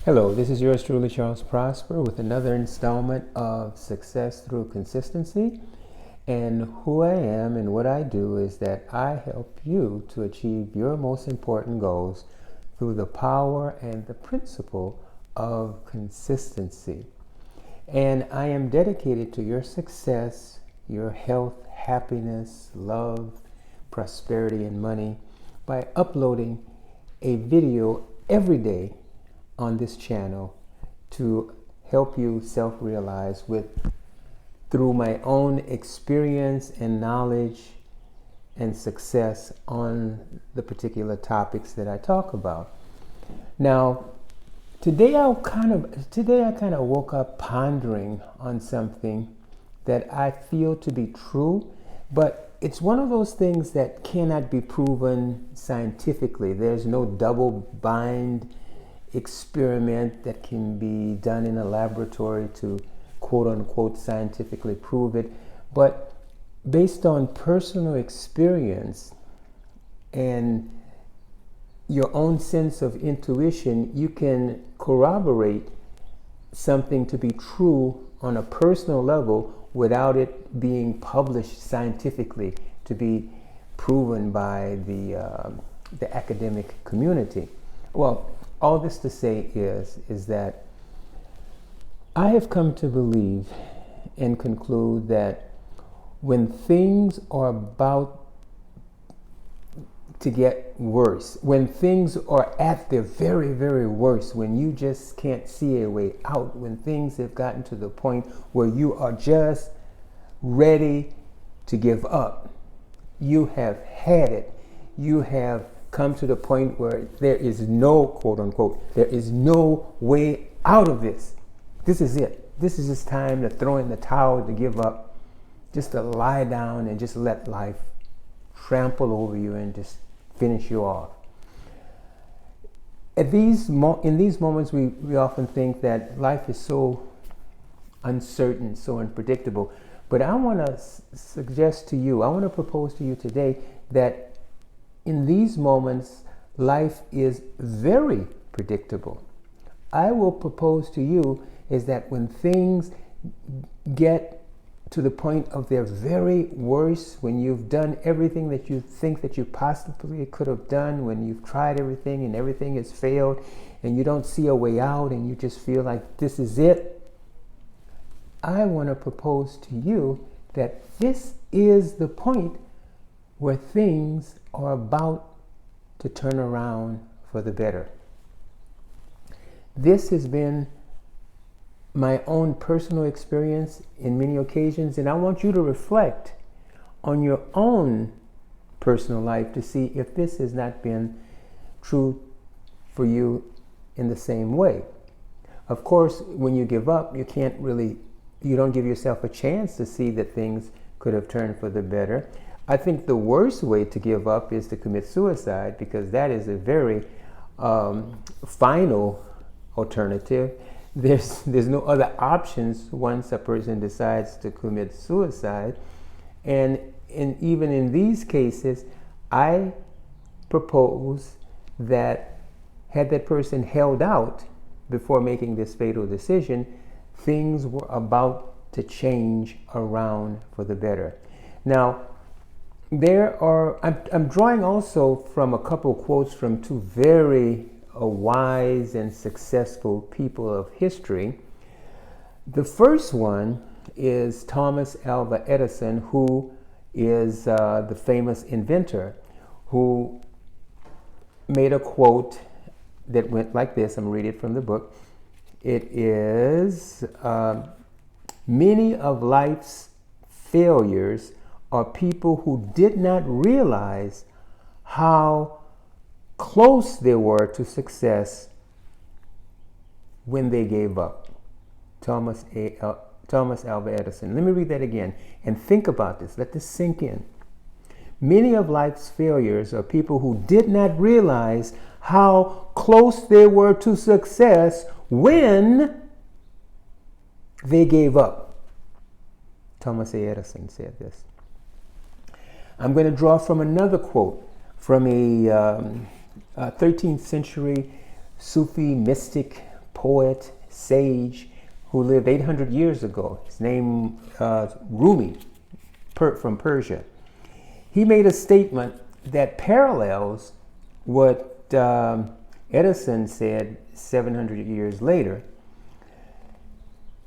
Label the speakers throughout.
Speaker 1: Hello, this is yours truly, Charles Prosper, with another installment of Success Through Consistency. And who I am and what I do is that I help you to achieve your most important goals through the power and the principle of consistency. And I am dedicated to your success, your health, happiness, love, prosperity, and money by uploading a video every day on this channel to help you self-realize through my own experience and knowledge and success on the particular topics that I talk about. Now, today I kind of woke up pondering on something that I feel to be true, but it's one of those things that cannot be proven scientifically. There's no double-blind experiment that can be done in a laboratory to quote unquote scientifically prove it, but based on personal experience and your own sense of intuition, you can corroborate something to be true on a personal level without it being published scientifically to be proven by the academic community. Well, all this to say is that I have come to believe and conclude that when things are about to get worse, when things are at their very, very worst, when you just can't see a way out, when things have gotten to the point where you are just ready to give up, you have had it, you have come to the point where there is no, quote unquote, there is no way out of this. This is it. This is just time to throw in the towel, to give up, just to lie down and just let life trample over you and just finish you off. In these moments, we often think that life is so uncertain, so unpredictable. But I want to suggest to you, I want to propose to you today that in these moments, life is very predictable. I will propose to you is that when things get to the point of their very worst, when you've done everything that you think that you possibly could have done, when you've tried everything and everything has failed and you don't see a way out and you just feel like this is it, I want to propose to you that this is the point where things are about to turn around for the better. This has been my own personal experience in many occasions, and I want you to reflect on your own personal life to see if this has not been true for you in the same way. Of course, when you give up, you don't give yourself a chance to see that things could have turned for the better. I think the worst way to give up is to commit suicide, because that is a very final alternative. There's no other options once a person decides to commit suicide. And even in these cases, I propose that had that person held out before making this fatal decision, things were about to change around for the better. Now, I'm drawing also from a couple of quotes from two very wise and successful people of history. The first one is Thomas Alva Edison, who is the famous inventor, who made a quote that went like this. I'm going to read it from the book. It is, many of life's failures are people who did not realize how close they were to success when they gave up. Thomas Alva Edison. Let me read that again and think about this. Let this sink in. Many of life's failures are people who did not realize how close they were to success when they gave up. Thomas A. Edison said this. I'm going to draw from another quote from a 13th century Sufi mystic poet, sage, who lived 800 years ago. His name Rumi, from Persia. He made a statement that parallels what Edison said 700 years later.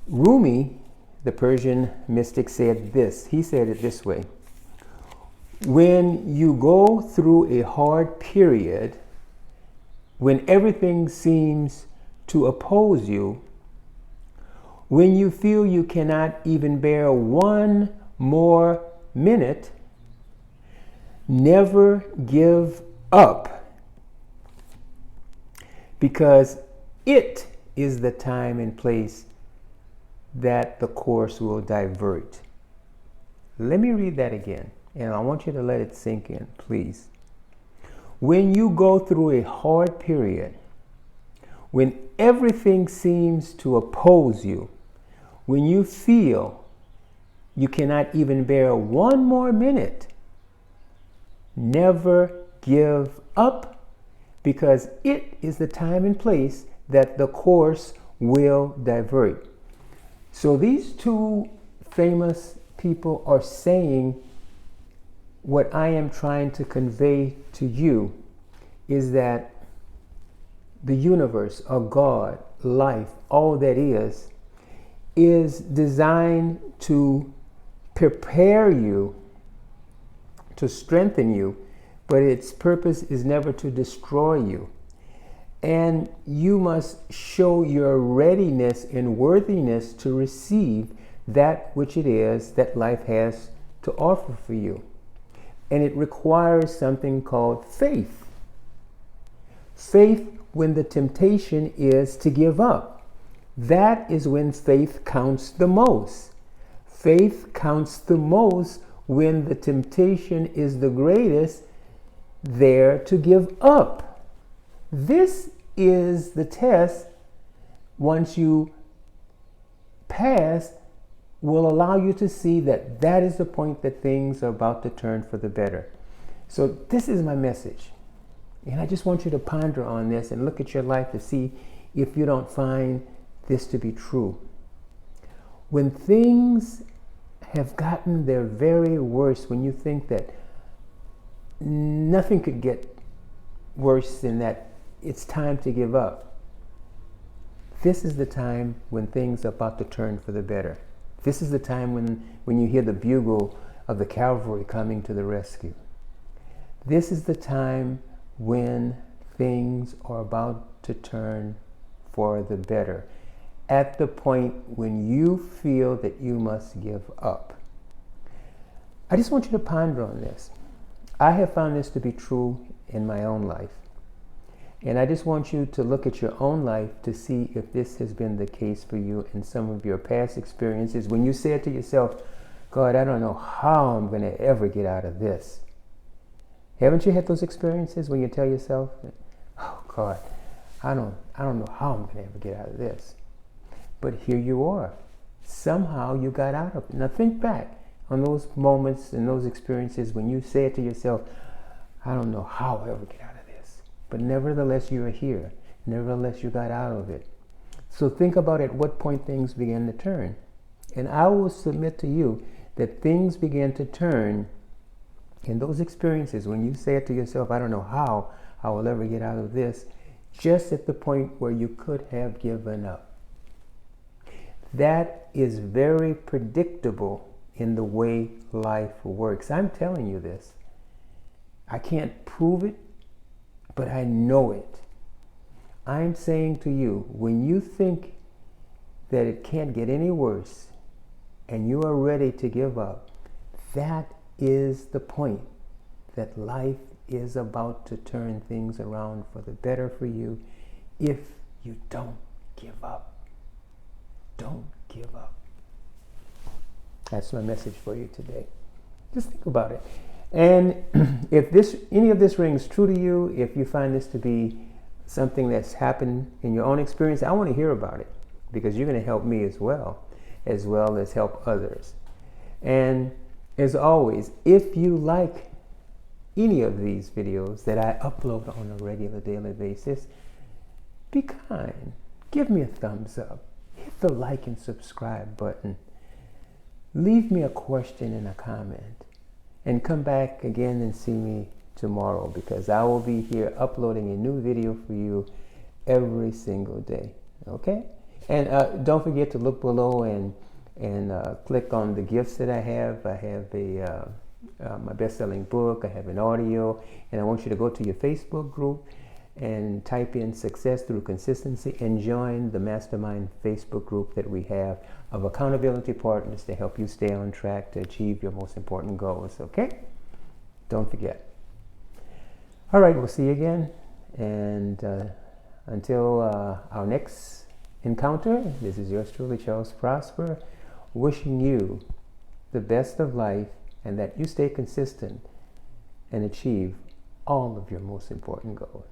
Speaker 1: Rumi, the Persian mystic, said this. He said it this way: when you go through a hard period, when everything seems to oppose you, when you feel you cannot even bear one more minute, never give up, because it is the time and place that the course will divert. Let me read that again, and I want you to let it sink in, please. When you go through a hard period, when everything seems to oppose you, when you feel you cannot even bear one more minute, never give up, because it is the time and place that the course will divert. So these two famous people are saying what I am trying to convey to you is that the universe, or God, life, all that is designed to prepare you, to strengthen you, but its purpose is never to destroy you. And you must show your readiness and worthiness to receive that which it is that life has to offer for you. And it requires something called faith. Faith when the temptation is to give up. That is when faith counts the most. Faith counts the most when the temptation is the greatest there to give up. This is the test, once you pass, will allow you to see that that is the point that things are about to turn for the better. So this is my message. And I just want you to ponder on this and look at your life to see if you don't find this to be true. When things have gotten their very worst, when you think that nothing could get worse than that, it's time to give up. This is the time when things are about to turn for the better. This is the time when you hear the bugle of the cavalry coming to the rescue. This is the time when things are about to turn for the better, at the point when you feel that you must give up. I just want you to ponder on this. I have found this to be true in my own life. And I just want you to look at your own life to see if this has been the case for you in some of your past experiences, when you said to yourself, God, I don't know how I'm going to ever get out of this. Haven't you had those experiences when you tell yourself, oh God, I don't know how I'm going to ever get out of this. But here you are. Somehow you got out of it. Now think back on those moments and those experiences when you say it to yourself, I don't know how I'll ever get out of this. But nevertheless, you are here. Nevertheless, you got out of it. So think about at what point things began to turn. And I will submit to you that things began to turn in those experiences when you say it to yourself, I don't know how I will ever get out of this, just at the point where you could have given up. That is very predictable in the way life works. I'm telling you this. I can't prove it, but I know it. I'm saying to you, when you think that it can't get any worse and you are ready to give up, that is the point that life is about to turn things around for the better for you if you don't give up. Don't give up. That's my message for you today. Just think about it. And if any of this rings true to you, if you find this to be something that's happened in your own experience, I want to hear about it, because you're going to help me as well as help others. And as always, if you like any of these videos that I upload on a regular daily basis, be kind. give me a thumbs up. Hit the like and subscribe button. Leave me a question in a comment. And come back again and see me tomorrow, because I will be here uploading a new video for you every single day. Okay? And don't forget to look below and click on the gifts that I have. I have my best-selling book. I have an audio. And I want you to go to your Facebook group and type in Success Through Consistency and join the Mastermind Facebook group that we have of accountability partners to help you stay on track to achieve your most important goals. Okay? Don't forget. All right, we'll see you again. And until our next encounter, this is yours truly, Charles Prosper, wishing you the best of life and that you stay consistent and achieve all of your most important goals.